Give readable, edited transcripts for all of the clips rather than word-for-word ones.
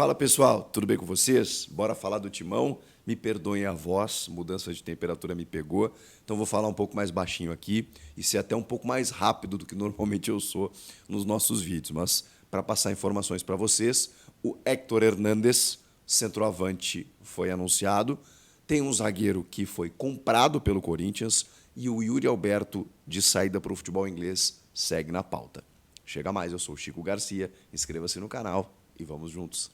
Fala pessoal, tudo bem com vocês? Bora falar do Timão. Me perdoem a voz, mudança de temperatura me pegou, então vou falar um pouco mais baixinho aqui e ser até um pouco mais rápido do que normalmente eu sou nos nossos vídeos. Mas para passar informações para vocês, o Héctor Hernández, centroavante, foi anunciado. Tem um zagueiro que foi comprado pelo Corinthians e o Yuri Alberto, de saída para o futebol inglês, segue na pauta. Chega mais, eu sou o Chico Garcia, inscreva-se no canal e vamos juntos.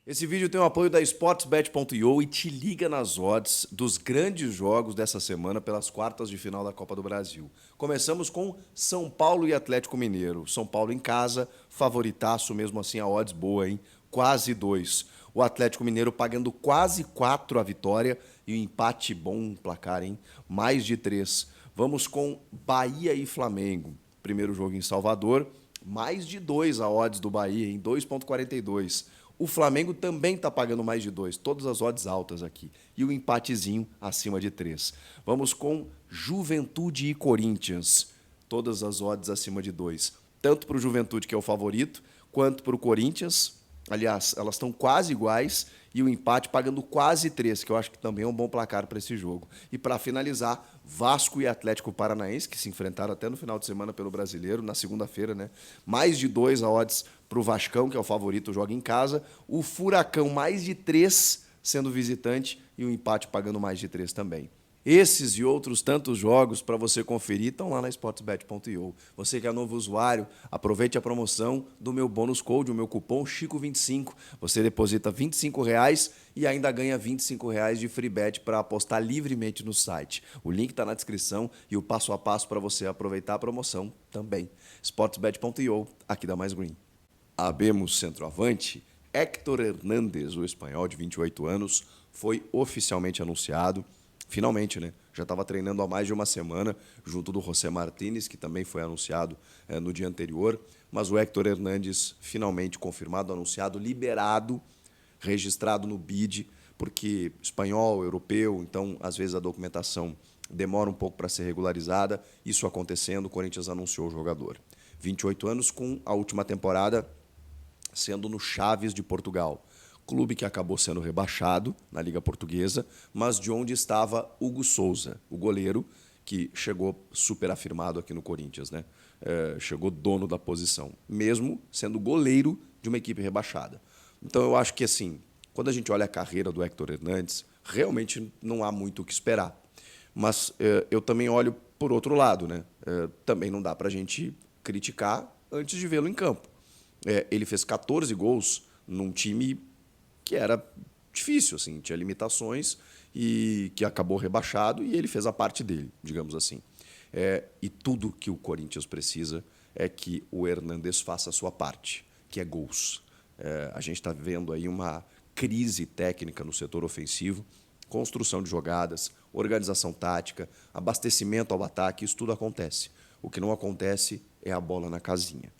Esse vídeo tem o apoio da Sportsbet.io e te liga nas odds dos grandes jogos dessa semana pelas quartas de final da Copa do Brasil. Começamos com São Paulo e Atlético Mineiro. São Paulo em casa, favoritaço, mesmo assim a odds boa, hein? Quase 2. O Atlético Mineiro pagando quase 4 a vitória e o empate bom placar, hein? Mais de 3. Vamos com Bahia e Flamengo. Primeiro jogo em Salvador, mais de 2 a odds do Bahia, em 2,42. O Flamengo também está pagando mais de 2, todas as odds altas aqui. E o empatezinho acima de 3. Vamos com Juventude e Corinthians, todas as odds acima de 2. Tanto para o Juventude, que é o favorito, quanto para o Corinthians. Aliás, elas estão quase iguais e o empate pagando quase 3, que eu acho que também é um bom placar para esse jogo. E para finalizar, Vasco e Atlético Paranaense, que se enfrentaram até no final de semana pelo Brasileiro, na segunda-feira, né? Mais de 2 a odds para o Vascão, que é o favorito, joga em casa. O Furacão, mais de 3 sendo visitante e o empate pagando mais de 3 também. Esses e outros tantos jogos para você conferir estão lá na sportsbet.io. Você que é novo usuário, aproveite a promoção do meu bônus code, o meu cupom Chico25. Você deposita R$ 25 e ainda ganha R$ 25 de free bet para apostar livremente no site. O link está na descrição e o passo a passo para você aproveitar a promoção também. sportsbet.io, aqui da Mais Green. Abemos centroavante, Héctor Hernández, o espanhol de 28 anos, foi oficialmente anunciado. Finalmente, né? Já estava treinando há mais de uma semana, junto do José Martínez, que também foi anunciado no dia anterior. Mas o Héctor Hernández, finalmente confirmado, anunciado, liberado, registrado no BID, porque espanhol, europeu, então, às vezes a documentação demora um pouco para ser regularizada. Isso acontecendo, o Corinthians anunciou o jogador. 28 anos, com a última temporada sendo no Chaves de Portugal. Clube que acabou sendo rebaixado na Liga Portuguesa, mas de onde estava Hugo Souza, o goleiro, que chegou super afirmado aqui no Corinthians, né? Chegou dono da posição, mesmo sendo goleiro de uma equipe rebaixada. Então eu acho que, assim, quando a gente olha a carreira do Héctor Hernández, realmente não há muito o que esperar. Mas eu também olho por outro lado, né? Também não dá para a gente criticar antes de vê-lo em campo. Ele fez 14 gols num time que era difícil, assim, tinha limitações e que acabou rebaixado e ele fez a parte dele, digamos assim. E tudo que o Corinthians precisa é que o Hernández faça a sua parte, que é gols. A gente está vendo aí uma crise técnica no setor ofensivo, construção de jogadas, organização tática, abastecimento ao ataque, isso tudo acontece. O que não acontece é a bola na casinha.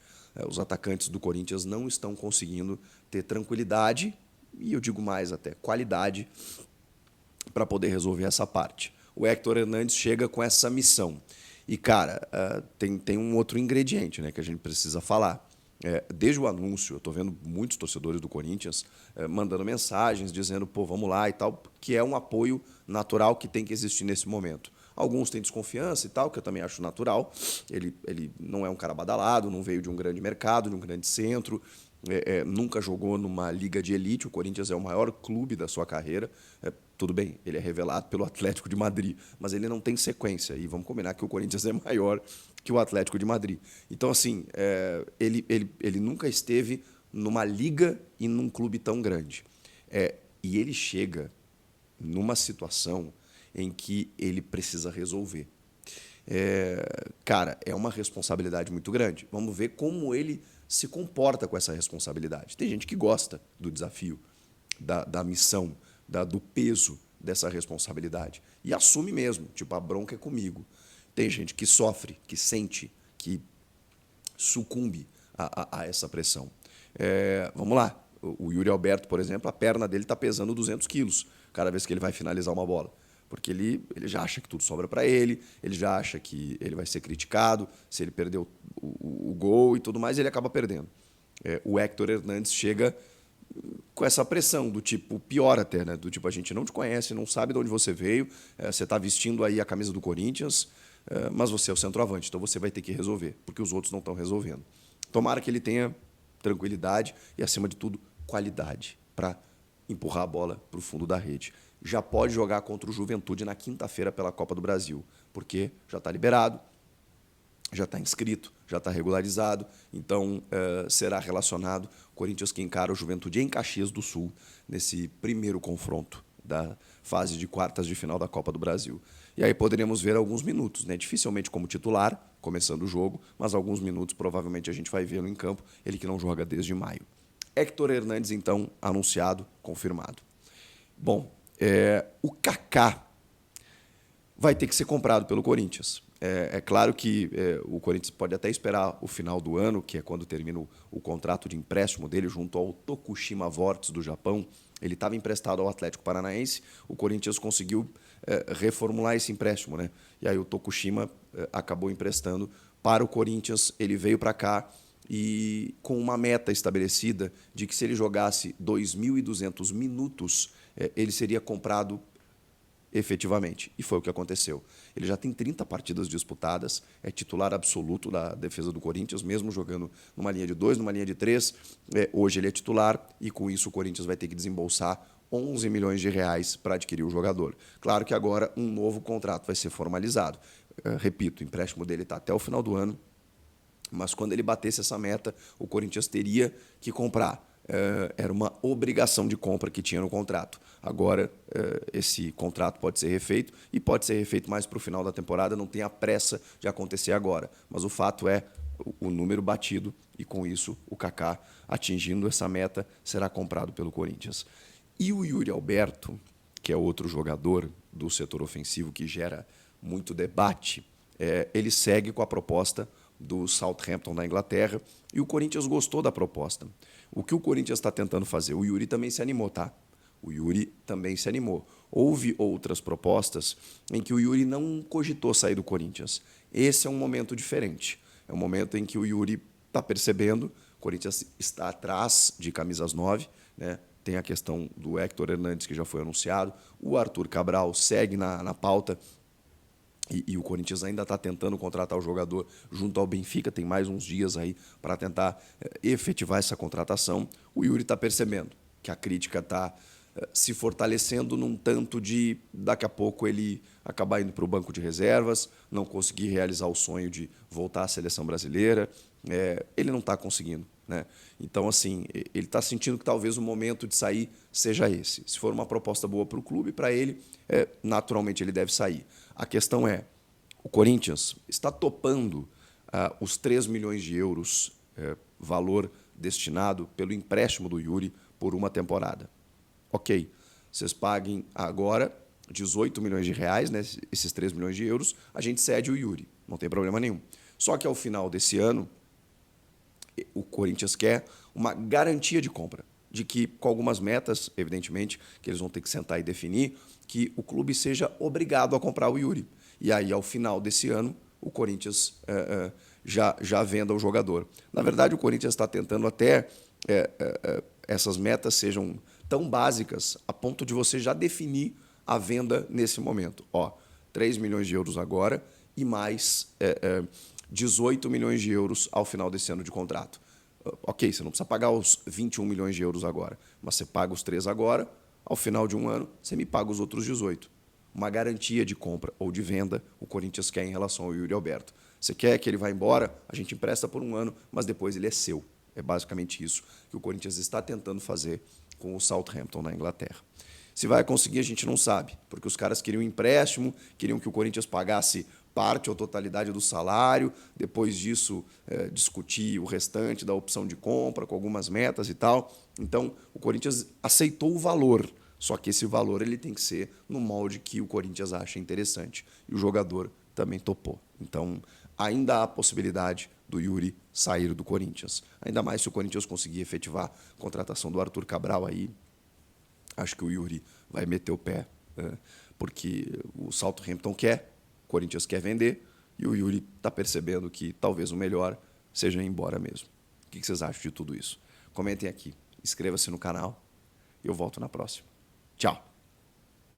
Os atacantes do Corinthians não estão conseguindo ter tranquilidade e eu digo mais até, qualidade para poder resolver essa parte. O Héctor Hernández chega com essa missão. E, cara, tem um outro ingrediente, né, que a gente precisa falar. Desde o anúncio, eu estou vendo muitos torcedores do Corinthians mandando mensagens, dizendo, pô, vamos lá e tal, que é um apoio natural que tem que existir nesse momento. Alguns têm desconfiança e tal, que eu também acho natural. Ele não é um cara badalado, não veio de um grande mercado, de um grande centro, nunca jogou numa liga de elite. O Corinthians é o maior clube da sua carreira. Tudo bem, ele é revelado pelo Atlético de Madrid, mas ele não tem sequência. E vamos combinar que o Corinthians é maior que o Atlético de Madrid. Então, assim, ele nunca esteve numa liga e num clube tão grande. E ele chega numa situação em que ele precisa resolver. Cara, é uma responsabilidade muito grande. Vamos ver como ele se comporta com essa responsabilidade. Tem gente que gosta do desafio, da missão, do peso dessa responsabilidade. E assume mesmo, tipo, a bronca é comigo. Tem gente que sofre, que sente, que sucumbe a essa pressão. Vamos lá. O Yuri Alberto, por exemplo, a perna dele está pesando 200 quilos cada vez que ele vai finalizar uma bola. Porque ele já acha que tudo sobra para ele já acha que ele vai ser criticado, se ele perdeu o gol e tudo mais, ele acaba perdendo. O Héctor Hernandes chega com essa pressão, do tipo, pior até, né? Do tipo, a gente não te conhece, não sabe de onde você veio, você está vestindo aí a camisa do Corinthians, mas você é o centroavante, então você vai ter que resolver, porque os outros não estão resolvendo. Tomara que ele tenha tranquilidade e, acima de tudo, qualidade para empurrar a bola para o fundo da rede. Já pode jogar contra o Juventude na quinta-feira pela Copa do Brasil, porque já está liberado, já está inscrito, já está regularizado, então será relacionado. O Corinthians que encara o Juventude em Caxias do Sul, nesse primeiro confronto da fase de quartas de final da Copa do Brasil. E aí poderemos ver alguns minutos, né? Dificilmente como titular, começando o jogo, mas alguns minutos provavelmente a gente vai vê-lo em campo, ele que não joga desde maio. Héctor Hernandes, então, anunciado, confirmado. Bom, o Kaká vai ter que ser comprado pelo Corinthians. É claro que o Corinthians pode até esperar o final do ano, que é quando termina o contrato de empréstimo dele junto ao Tokushima Vortis do Japão. Ele estava emprestado ao Atlético Paranaense, o Corinthians conseguiu reformular esse empréstimo, né? E aí o Tokushima acabou emprestando para o Corinthians, ele veio para cá e com uma meta estabelecida de que se ele jogasse 2.200 minutos, ele seria comprado efetivamente. E foi o que aconteceu. Ele já tem 30 partidas disputadas, é titular absoluto da defesa do Corinthians, mesmo jogando numa linha de 2, numa linha de 3. Hoje ele é titular e, com isso, o Corinthians vai ter que desembolsar 11 milhões de reais para adquirir o jogador. Claro que agora um novo contrato vai ser formalizado. Repito, o empréstimo dele está até o final do ano, mas quando ele batesse essa meta, o Corinthians teria que comprar. Era uma obrigação de compra que tinha no contrato. Agora, esse contrato pode ser refeito e pode ser refeito mais para o final da temporada, não tem a pressa de acontecer agora. Mas o fato é o número batido e, com isso, o Kaká, atingindo essa meta, será comprado pelo Corinthians. E o Yuri Alberto, que é outro jogador do setor ofensivo que gera muito debate, ele segue com a proposta do Southampton da Inglaterra e o Corinthians gostou da proposta. O que o Corinthians está tentando fazer? O Yuri também se animou, tá? O Yuri também se animou. Houve outras propostas em que o Yuri não cogitou sair do Corinthians. Esse é um momento diferente. É um momento em que o Yuri está percebendo, o Corinthians está atrás de camisas 9, né? Tem a questão do Héctor Hernandes, que já foi anunciado, o Arthur Cabral segue na pauta, e o Corinthians ainda está tentando contratar o jogador junto ao Benfica, tem mais uns dias aí para tentar efetivar essa contratação. O Yuri está percebendo que a crítica está se fortalecendo num tanto de, daqui a pouco, ele acabar indo para o banco de reservas, não conseguir realizar o sonho de voltar à seleção brasileira. Ele não está conseguindo, né? Então, assim, ele está sentindo que talvez o momento de sair seja esse. Se for uma proposta boa para o clube, para ele, naturalmente ele deve sair. A questão é, o Corinthians está topando os 3 milhões de euros, valor destinado pelo empréstimo do Yuri por uma temporada. Ok, vocês paguem agora 18 milhões de reais, né, esses 3 milhões de euros, a gente cede o Yuri, não tem problema nenhum. Só que ao final desse ano, o Corinthians quer uma garantia de compra, de que, com algumas metas, evidentemente, que eles vão ter que sentar e definir, que o clube seja obrigado a comprar o Yuri. E aí, ao final desse ano, o Corinthians já venda o jogador. Na verdade, o Corinthians está tentando até essas metas sejam tão básicas a ponto de você já definir a venda nesse momento. 3 milhões de euros agora e mais 18 milhões de euros ao final desse ano de contrato. Ok, você não precisa pagar os 21 milhões de euros agora, mas você paga os 3 agora, ao final de um ano, você me paga os outros 18. Uma garantia de compra ou de venda o Corinthians quer em relação ao Yuri Alberto. Você quer que ele vá embora? A gente empresta por um ano, mas depois ele é seu. É basicamente isso que o Corinthians está tentando fazer com o Southampton na Inglaterra. Se vai conseguir, a gente não sabe, porque os caras queriam um empréstimo, queriam que o Corinthians pagasse parte ou totalidade do salário, depois disso discutir o restante da opção de compra com algumas metas e tal. Então, o Corinthians aceitou o valor, só que esse valor ele tem que ser no molde que o Corinthians acha interessante. E o jogador também topou. Então, ainda há possibilidade do Yuri sair do Corinthians. Ainda mais se o Corinthians conseguir efetivar a contratação do Arthur Cabral aí, acho que o Yuri vai meter o pé, porque o Southampton quer, o Corinthians quer vender, e o Yuri está percebendo que talvez o melhor seja ir embora mesmo. O que vocês acham de tudo isso? Comentem aqui, inscreva-se no canal e eu volto na próxima. Tchau!